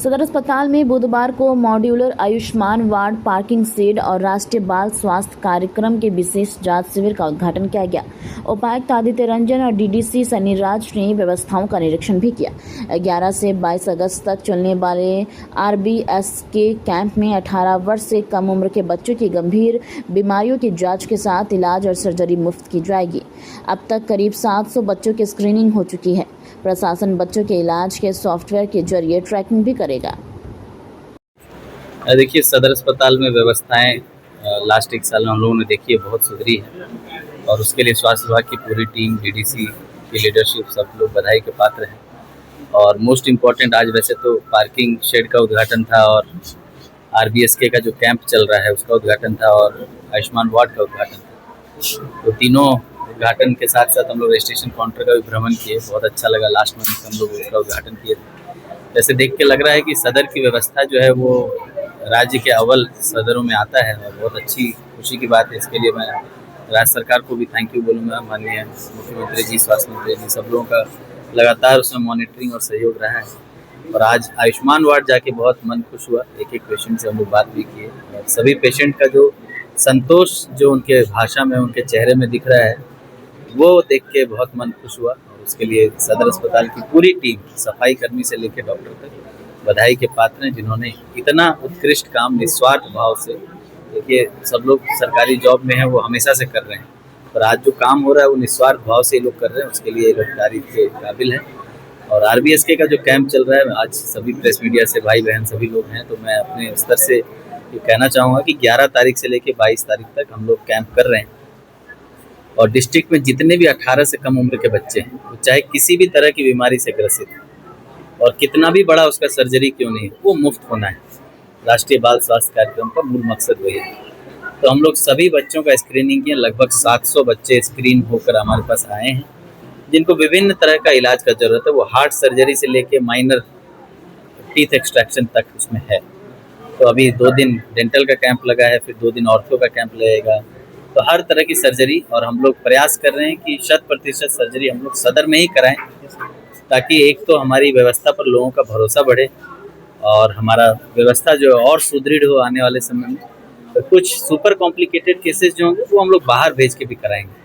सदर अस्पताल में बुधवार को modular Ayushman ward, parking shed और राष्ट्रीय बाल स्वास्थ्य कार्यक्रम के विशेष जांच शिविर का उद्घाटन किया गया। उपायुक्त आदित्य रंजन और डीडीसी सन्नीराज ने व्यवस्थाओं का निरीक्षण भी किया। 11 से 22 अगस्त तक चलने वाले आरबीएसके कैंप में 18 वर्ष से कम उम्र के बच्चों की गंभीर बीमारियों की जाँच के साथ इलाज और सर्जरी मुफ्त की जाएगी। अब तक करीब 700 बच्चों की स्क्रीनिंग हो चुकी है। प्रशासन बच्चों के इलाज के सॉफ्टवेयर के जरिए ट्रैकिंग भी करेगा। देखिए, सदर अस्पताल में व्यवस्थाएं लास्ट एक साल में हम लोगों ने देखी है बहुत सुधरी है और उसके लिए स्वास्थ्य विभाग की पूरी टीम, डीडीसी की लीडरशिप, सब लोग बधाई के पात्र हैं। और मोस्ट इम्पॉर्टेंट आज वैसे तो पार्किंग शेड का उद्घाटन था और आरबीएसके का जो कैंप चल रहा है उसका उद्घाटन था और आयुष्मान वार्ड का उद्घाटन था। तो तीनों उद्घाटन के साथ साथ हम लोग रजिस्ट्रेशन काउंटर का भी भ्रमण किए। बहुत अच्छा लगा। लास्ट मंथ हम लोग उसका उद्घाटन किए थे। जैसे देख के लग रहा है कि सदर की व्यवस्था जो है वो राज्य के अव्वल सदरों में आता है और बहुत अच्छी खुशी की बात है। इसके लिए मैं राज्य सरकार को भी थैंक यू बोलूँगा। माननीय मुख्यमंत्री जी, स्वास्थ्य मंत्री जी, सब लोगों का लगातार उसमें मॉनिटरिंग और सहयोग रहा है। और आज आयुष्मान वार्ड जाके बहुत मन खुश हुआ। एक एक पेशेंट से हम लोग बात भी किए और सभी पेशेंट का जो संतोष जो उनके भाषा में, उनके चेहरे में दिख रहा है, वो देख के बहुत मन खुश हुआ। और उसके लिए सदर अस्पताल की पूरी टीम, सफाई कर्मी से लेकर डॉक्टर तक, बधाई के पात्र हैं जिन्होंने इतना उत्कृष्ट काम निस्वार्थ भाव से, देखिए सब लोग सरकारी जॉब में हैं, वो हमेशा से कर रहे हैं, पर आज जो काम हो रहा है वो निस्वार्थ भाव से ये लोग कर रहे हैं। उसके लिए ये लोग तारीफ के काबिल हैं। और आरबीएसके का जो कैंप चल रहा है, आज सभी प्रेस मीडिया से भाई बहन सभी लोग हैं, तो मैं अपने स्तर से ये कहना चाहूँगा कि 11 तारीख से लेकर 22 तारीख तक हम लोग कैंप कर रहे हैं और डिस्ट्रिक्ट में जितने भी 18 से कम उम्र के बच्चे हैं, वो चाहे किसी भी तरह की बीमारी से ग्रसित हैं और कितना भी बड़ा उसका सर्जरी क्यों नहीं है, वो मुफ्त होना है। राष्ट्रीय बाल स्वास्थ्य कार्यक्रम का मूल मकसद वही है। तो हम लोग सभी बच्चों का स्क्रीनिंग किया। लगभग 700 बच्चे स्क्रीन होकर हमारे पास आए हैं जिनको विभिन्न तरह का इलाज का जरूरत है। वो हार्ट सर्जरी से लेके माइनर टीथ एक्सट्रैक्शन तक उसमें है। तो अभी 2 दिन डेंटल का कैंप लगा है, फिर 2 दिन ऑर्थो का कैंप लगेगा। तो हर तरह की सर्जरी, और हम लोग प्रयास कर रहे हैं कि 100% सर्जरी हम लोग सदर में ही कराएं, ताकि एक तो हमारी व्यवस्था पर लोगों का भरोसा बढ़े और हमारा व्यवस्था जो है और सुदृढ़ हो आने वाले समय में। तो कुछ सुपर कॉम्प्लिकेटेड केसेस जो होंगे वो हम लोग बाहर भेज के भी कराएंगे।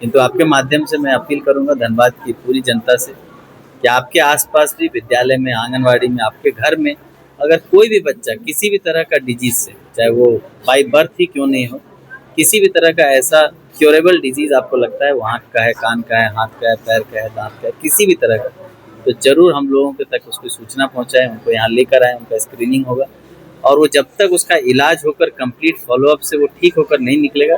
किंतु आपके माध्यम से मैं अपील करूंगा धनबाद की पूरी जनता से कि आपके आसपास भी, विद्यालय में, आंगनवाड़ी में, आपके घर में अगर कोई भी बच्चा किसी भी तरह का डिजीज से, चाहे वो बाई बर्थ ही क्यों नहीं हो, किसी भी तरह का ऐसा क्योरेबल डिजीज आपको लगता है, वो आँख का है, कान का है, हाथ का है, पैर का है, दांत का है, किसी भी तरह का, तो जरूर हम लोगों के तक उसकी सूचना पहुँचाएं, उनको यहाँ लेकर आए, उनका स्क्रीनिंग होगा और वो जब तक उसका इलाज होकर कंप्लीट फॉलोअप से वो ठीक होकर नहीं निकलेगा,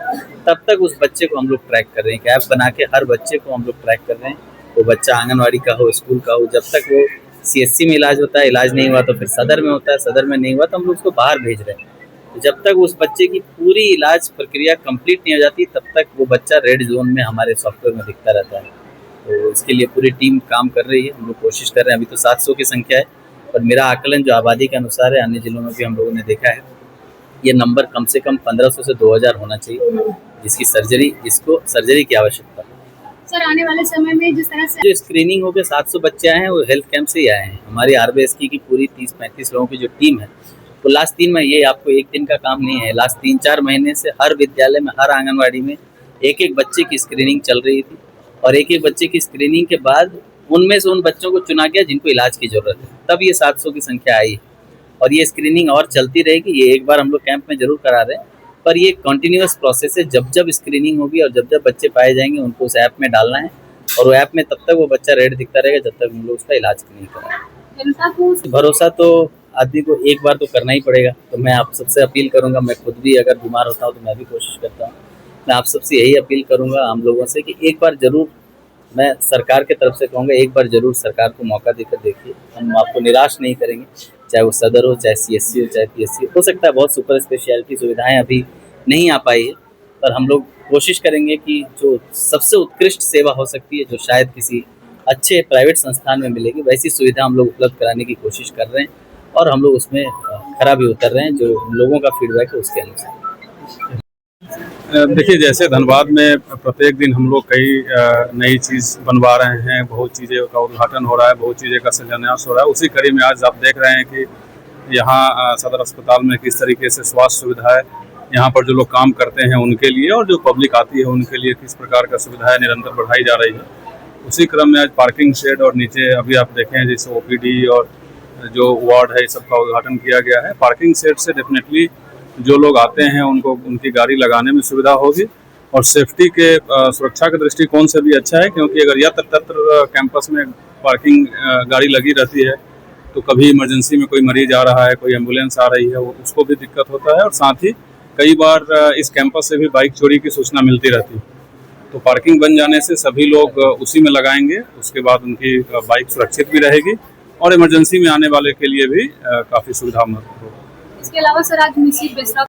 तब तक उस बच्चे को हम लोग ट्रैक कर रहे हैं। ऐप बना के हर बच्चे को हम लोग ट्रैक कर रहे हैं। वो बच्चा आंगनवाड़ी का हो, स्कूल का हो, जब तक वो सीएससी में इलाज होता है, इलाज नहीं हुआ तो फिर सदर में होता है, सदर में नहीं हुआ तो हम लोग उसको बाहर भेज रहे हैं। तो जब तक उस बच्चे की पूरी इलाज प्रक्रिया कंप्लीट नहीं हो जाती, तब तक वो बच्चा रेड जोन में हमारे सॉफ्टवेयर में दिखता रहता है। तो इसके लिए पूरी टीम काम कर रही है। हम लोग कोशिश कर रहे हैं। अभी तो 700 की संख्या है, और मेरा आकलन जो आबादी के अनुसार है, अन्य जिलों में भी हम लोगों ने देखा है, ये नंबर कम से कम 1500 से 2000 होना चाहिए जिसको सर्जरी की आवश्यकता है। सर, आने वाले समय में जिस तरह से जो स्क्रीनिंग होकर 700 बच्चे आए हैं वो हेल्थ कैंप से ही आए हैं। हमारी आरबीएसके की पूरी 30-35 लोगों की जो टीम है, वो लास्ट 3 महीने, ये आपको एक दिन का काम नहीं है, लास्ट 3-4 महीने से हर विद्यालय में, हर आंगनवाड़ी में एक एक बच्चे की स्क्रीनिंग चल रही थी और एक एक बच्चे की स्क्रीनिंग के बाद उनमें से उन बच्चों को चुना गया जिनको इलाज की जरूरत है। तब ये 700 की संख्या आई और ये स्क्रीनिंग और चलती रहेगी। ये एक बार हम लोग कैंप में जरूर करा रहे हैं, पर ये कंटिन्यूअस प्रोसेस है। जब जब स्क्रीनिंग होगी और जब जब बच्चे पाए जाएंगे, उनको उस ऐप में डालना है और वो ऐप में तब तक वो बच्चा रेड दिखता रहेगा जब तक हम लोग उसका इलाज नहीं कराएं। भरोसा तो आदमी को एक बार तो करना ही पड़ेगा। तो मैं आप सबसे अपील करूंगा, मैं खुद भी अगर बीमार होता हूँ तो मैं भी कोशिश करता हूँ, मैं आप सबसे यही अपील करूंगा आम लोगों से कि एक बार जरूर, मैं सरकार की तरफ से कहूँगा, एक बार जरूर सरकार को मौका देकर देखिए। हम आपको निराश नहीं करेंगे, चाहे वो सदर हो, चाहे सीएससी हो, चाहे पीएससी हो सकता है बहुत सुपर स्पेशलिटी सुविधाएं अभी नहीं आ पाई है, पर हम लोग कोशिश करेंगे कि जो सबसे उत्कृष्ट सेवा हो सकती है, जो शायद किसी अच्छे प्राइवेट संस्थान में मिलेगी, वैसी सुविधा हम लोग उपलब्ध कराने की कोशिश कर रहे हैं और हम लोग उसमें खरा भी उतर रहे हैं। जो लोगों का फीडबैक है उसके अनुसार। देखिए, जैसे धनबाद में प्रत्येक दिन हम लोग कई नई चीज़ बनवा रहे हैं, बहुत चीज़ें का उद्घाटन हो रहा है, बहुत चीज़ें का शिलान्यास हो रहा है। उसी कड़ी में आज आप देख रहे हैं कि यहाँ सदर अस्पताल में किस तरीके से स्वास्थ्य सुविधा है, यहाँ पर जो लोग काम करते हैं उनके लिए और जो पब्लिक आती है उनके लिए किस प्रकार का सुविधाएं निरंतर बढ़ाई जा रही है। उसी क्रम में आज पार्किंग शेड और नीचे अभी आप देखें जैसे OPD और जो वार्ड है, इस सब का उद्घाटन किया गया है। पार्किंग शेड से डेफिनेटली जो लोग आते हैं उनको उनकी गाड़ी लगाने में सुविधा होगी और सेफ्टी के सुरक्षा के दृष्टिकोण से भी अच्छा है, क्योंकि अगर यत्र तत्र कैंपस में पार्किंग गाड़ी लगी रहती है तो कभी इमरजेंसी में कोई मरीज आ रहा है, कोई एम्बुलेंस आ रही है, उसको भी दिक्कत होता है और साथ ही कई बार इस कैंपस से भी बाइक चोरी की सूचना मिलती रहती है। तो पार्किंग बन जाने से सभी लोग उसी में लगाएंगे, उसके बाद उनकी बाइक सुरक्षित भी रहेगी और इमरजेंसी में आने वाले के लिए भी काफ़ी सुविधा होगी। इसके अलावा सर आज मिसिर बेसरा